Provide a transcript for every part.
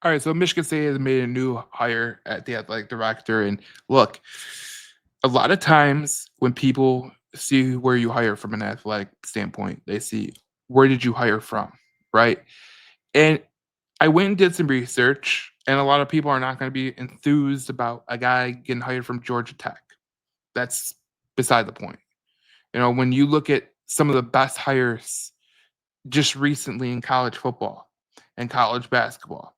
All right, so Michigan State has made a new hire at the athletic director, and look, a lot of times when people see where you hire from an athletic standpoint, they see where did you hire from, right? And I went and did some research, and a lot of people are not going to be enthused about a guy getting hired from Georgia Tech. That's beside the point. When you look at some of the best hires just recently in college football and college basketball,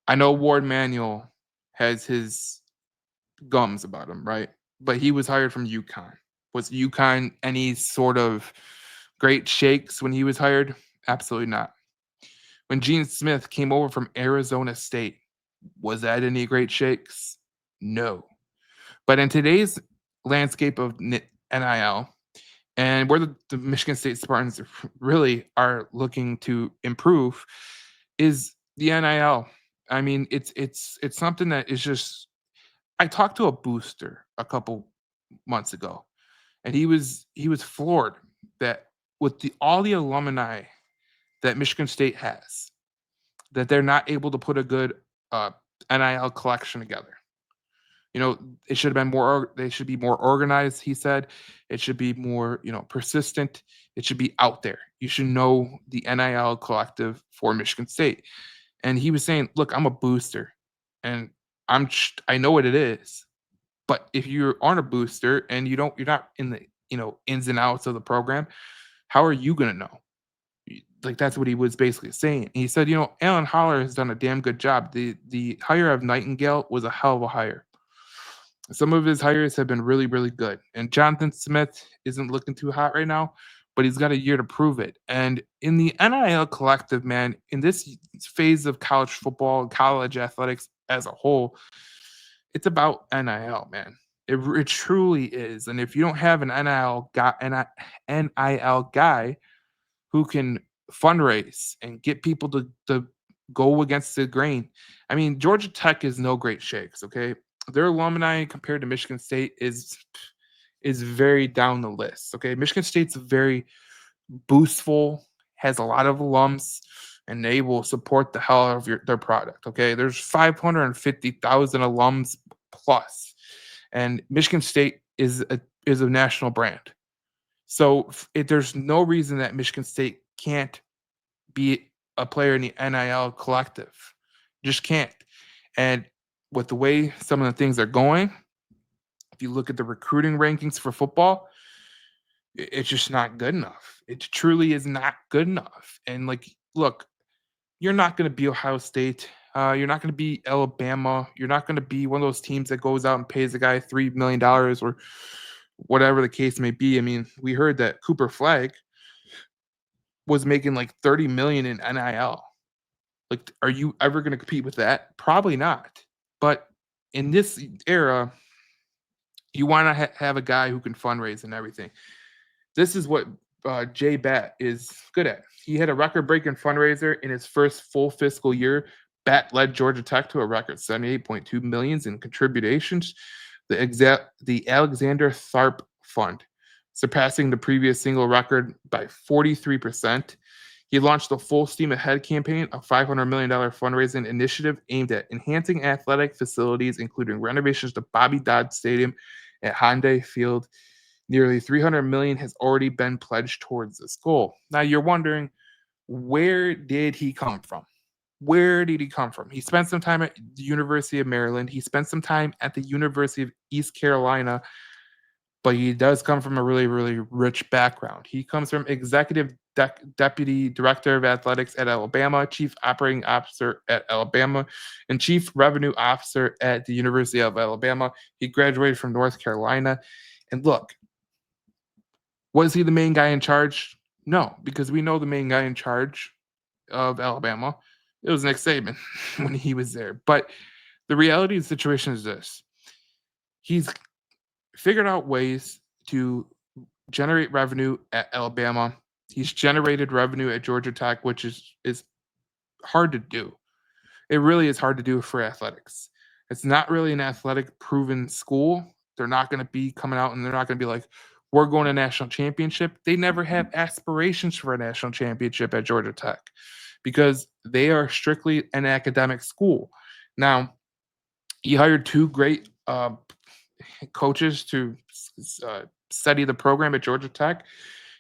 I know Ward Manuel has his gums about him, right? But he was hired from UConn. Was UConn any sort of great shakes when he was hired? Absolutely not. When Gene Smith came over from Arizona State, was that any great shakes? No. But in today's landscape of NIL, and where the Michigan State Spartans really are looking to improve, is the NIL. I mean, it's something that is just. I talked to a booster a couple months ago, and he was floored that with all the alumni that Michigan State has, that they're not able to put a good uh, NIL collection together. It should have been more. They should be more organized. He said it should be more, persistent. It should be out there. You should know the NIL collective for Michigan State. And he was saying, "Look, I'm a booster, and I know what it is. But if you aren't a booster and you're not in the ins and outs of the program, how are you gonna know?" Like that's what he was basically saying. He said, Alan Holler has done a damn good job. The hire of Nightingale was a hell of a hire. Some of his hires have been really, really good. And Jonathan Smith isn't looking too hot right now, but he's got a year to prove it. And in the NIL collective, man, in this phase of college football, college athletics as a whole, it's about NIL, man. It truly is. And if you don't have an NIL guy who can fundraise and get people to go against the grain. I mean, Georgia Tech is no great shakes, okay? Their alumni compared to Michigan State is very down the list. Okay. Michigan State's very boostful, has a lot of alums, and they will support the hell out of their product. Okay. There's 550,000 alums plus, and Michigan State is a national brand. So there's no reason that Michigan State can't be a player in the NIL collective. Just can't. And with the way some of the things are going, if you look at the recruiting rankings for football, it's just not good enough. It truly is not good enough. And like, look, you're not going to be Ohio State. You're not going to be Alabama. You're not going to be one of those teams that goes out and pays a guy $3 million or whatever the case may be. I mean, we heard that Cooper Flag was making like 30 million in NIL. Like, are you ever going to compete with that? Probably not. But in this era, you want to have a guy who can fundraise and everything. This is what Jay Bat is good at. He had a record-breaking fundraiser in his first full fiscal year. Bat led Georgia Tech to a record 78.2 millions in contributions. The Alexander Tharp Fund, surpassing the previous single record by 43%. He launched the Full Steam Ahead campaign, a $500 million fundraising initiative aimed at enhancing athletic facilities, including renovations to Bobby Dodd Stadium at Hyundai Field. Nearly 300 million has already been pledged towards this goal. Now you're wondering, where did he come from? Where did he come from? He spent some time at the University of Maryland. He spent some time at the University of East Carolina, but he does come from a really, really rich background. He comes from executive deputy director of athletics at Alabama, chief operating officer at Alabama, and chief revenue officer at the University of Alabama. He graduated from North Carolina. And look, was he the main guy in charge? No, because we know the main guy in charge of Alabama. It was Nick Saban when he was there. But the reality of the situation is this: he's figured out ways to generate revenue at Alabama. He's generated revenue at Georgia Tech, which is hard to do. It really is hard to do for athletics. It's not really an athletic proven school. They're not going to be coming out and they're not going to be like, we're going to national championship. They never have aspirations for a national championship at Georgia Tech because they are strictly an academic school. Now, he hired two great coaches to study the program at Georgia Tech.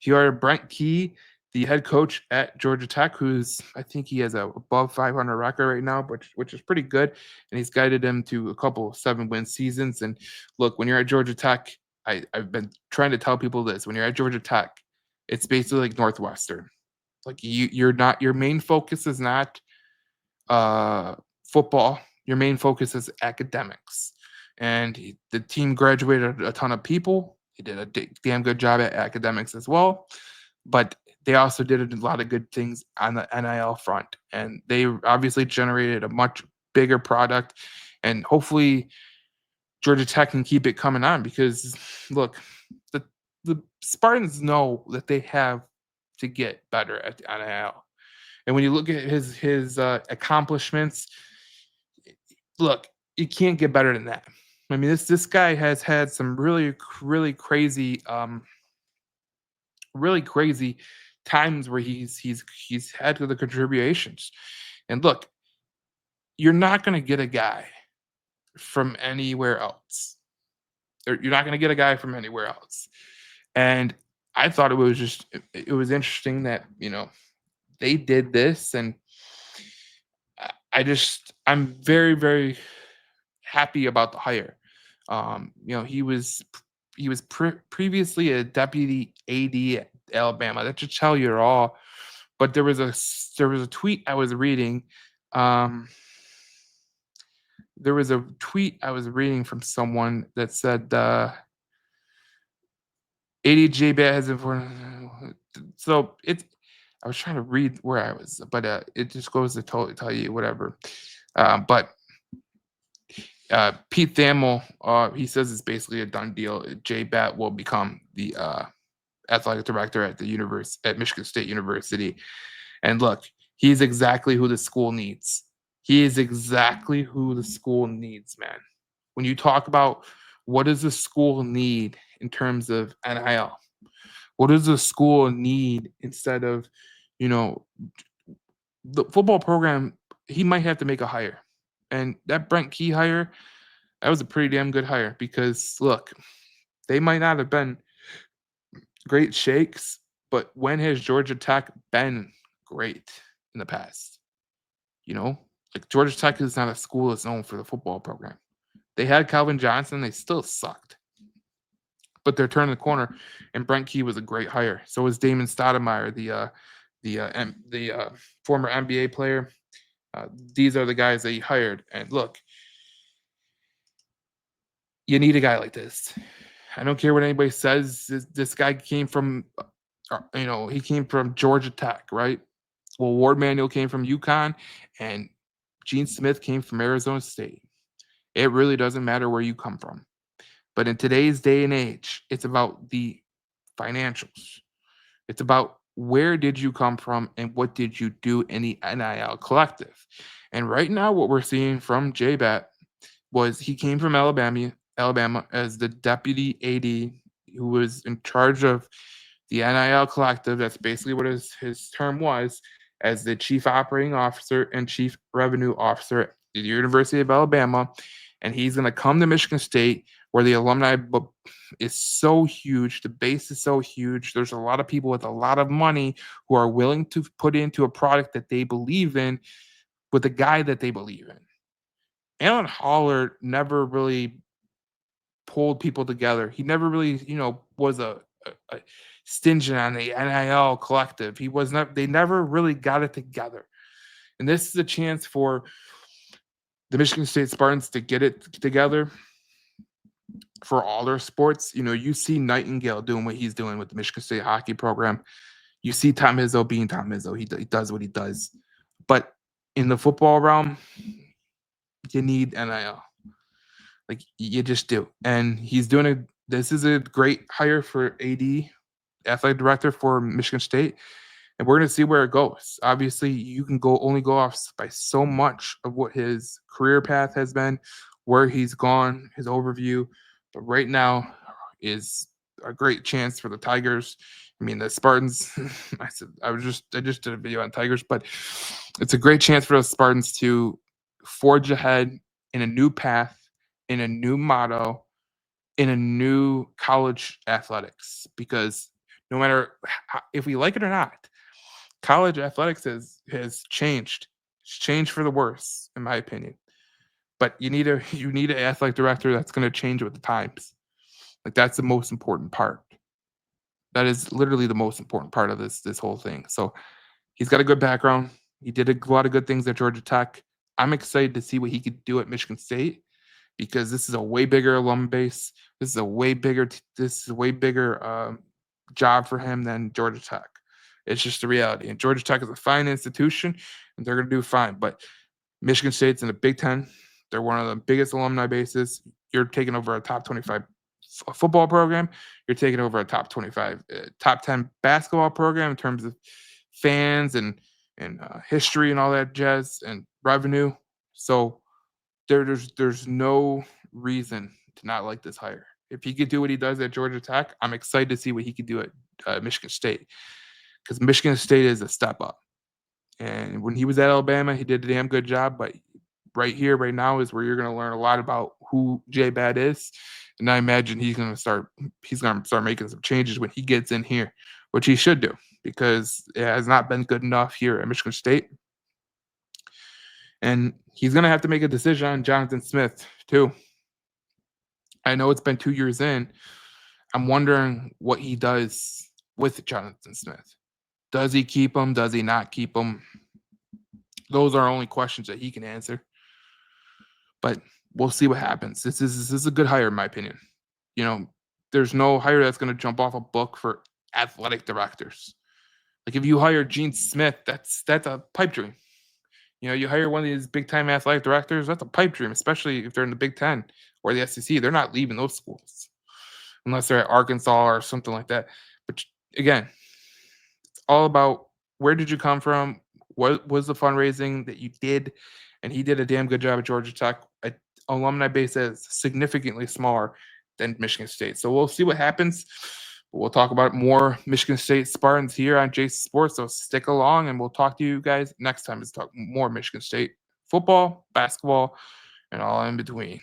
He hired Brent Key, the head coach at Georgia Tech, who's I think he has a above 500 record right now, which is pretty good, and he's guided him to a couple 7-win seasons. And look, when you're at Georgia Tech, I've been trying to tell people this: when you're at Georgia Tech, it's basically like Northwestern. Like you're not your main focus is not uh, football. Your main focus is academics. And the team graduated a ton of people. He did a damn good job at academics as well. But they also did a lot of good things on the NIL front. And they obviously generated a much bigger product. And hopefully Georgia Tech can keep it coming on because, look, the, the Spartans know that they have to get better at the NIL. And when you look at his accomplishments, look, you can't get better than that. I mean, this guy has had some really crazy times where he's had the contributions. And look, you're not going to get a guy from anywhere else. You're not going to get a guy from anywhere else. And I thought it was interesting that they did this, and I'm very, very happy about the hire. He was previously a deputy AD at Alabama. That should tell you it all. But there was a tweet I was reading. There was a tweet I was reading from someone that said ADJ Bat has informed. So it's. I was trying to read where I was, but it just goes to tell you whatever. But Pete Thamel, he says it's basically a done deal. J Bat will become the athletic director at Michigan State University. And look, he's exactly who the school needs. He is exactly who the school needs, man. When you talk about what does the school need in terms of NIL, what does the school need instead of, you know, the football program, he might have to make a hire. And that Brent Key hire, that was a pretty damn good hire because look, they might not have been great shakes, but when has Georgia Tech been great in the past? Like Georgia Tech is not a school that's known for the football program. They had Calvin Johnson, they still sucked. But they're turning the corner, and Brent Key was a great hire. So was Damon Stoudemire, the former NBA player. These are the guys that he hired. And look, you need a guy like this. I don't care what anybody says. This guy came from, he came from Georgia Tech, right? Well, Ward Manuel came from UConn, and Gene Smith came from Arizona State. It really doesn't matter where you come from. But in today's day and age, it's about the financials. It's about where did you come from and what did you do in the NIL collective. And right now, what we're seeing from J-Bat was he came from Alabama as the deputy AD who was in charge of the NIL collective. That's basically what his term was, as the chief operating officer and chief revenue officer at the University of Alabama. And he's going to come to Michigan State where the alumni is so huge. The base is so huge. There's a lot of people with a lot of money who are willing to put into a product that they believe in with a guy that they believe in. Alan Holler never really pulled people together. He never really, was a stingent on the NIL collective. He was not. They never really got it together. And this is a chance for the Michigan State Spartans to get it together for all their sports. You see Nightingale doing what he's doing with the Michigan State hockey program. You see Tom Izzo being Tom Izzo. He does what he does. But in the football realm, you need NIL. Like you just do. And this is a great hire for AD, athletic director for Michigan State. And we're going to see where it goes. Obviously, you can only go off by so much of what his career path has been, where he's gone, his overview. But right now is a great chance for the Tigers I mean, the Spartans. I just did a video on Tigers, but it's a great chance for those Spartans to forge ahead in a new path, in a new motto, in a new college athletics. Because no matter if we like it or not, college athletics has changed. It's changed for the worse, in my opinion. But you need an athletic director that's going to change with the times. Like that's the most important part. That is literally the most important part of this whole thing. So he's got a good background. He did a lot of good things at Georgia Tech. I'm excited to see what he could do at Michigan State because this is a way bigger alum base. This is a way bigger job for him than Georgia Tech. It's just the reality. And Georgia Tech is a fine institution, and they're going to do fine. But Michigan State's in the Big Ten. They're one of the biggest alumni bases. You're taking over a top 25 football program. You're taking over a top 25, top 10 basketball program in terms of fans and history and all that jazz and revenue. So there's no reason to not like this hire. If he could do what he does at Georgia Tech, I'm excited to see what he could do at Michigan State because Michigan State is a step up. And when he was at Alabama, he did a damn good job. But right here, right now, is where you're going to learn a lot about who J Bad is. And I imagine he's going to start making some changes when he gets in here, which he should do because it has not been good enough here at Michigan State. And he's going to have to make a decision on Jonathan Smith too. I know it's been 2 years in. I'm wondering what he does with Jonathan Smith. Does he keep him? Does he not keep him? Those are only questions that he can answer. But we'll see what happens. This is a good hire, in my opinion. You know, there's no hire that's going to jump off a book for athletic directors. Like if you hire Gene Smith, that's a pipe dream. You know, you hire one of these big time athletic directors, that's a pipe dream, especially if they're in the Big Ten or the SEC. They're not leaving those schools unless they're at Arkansas or something like that. But again, it's all about where did you come from? What was the fundraising that you did? And he did a damn good job at Georgia Tech. A alumni base that is significantly smaller than Michigan State. So we'll see what happens. We'll talk about more Michigan State Spartans here on Jason Sports. So stick along and we'll talk to you guys next time to talk more Michigan State football, basketball, and all in between.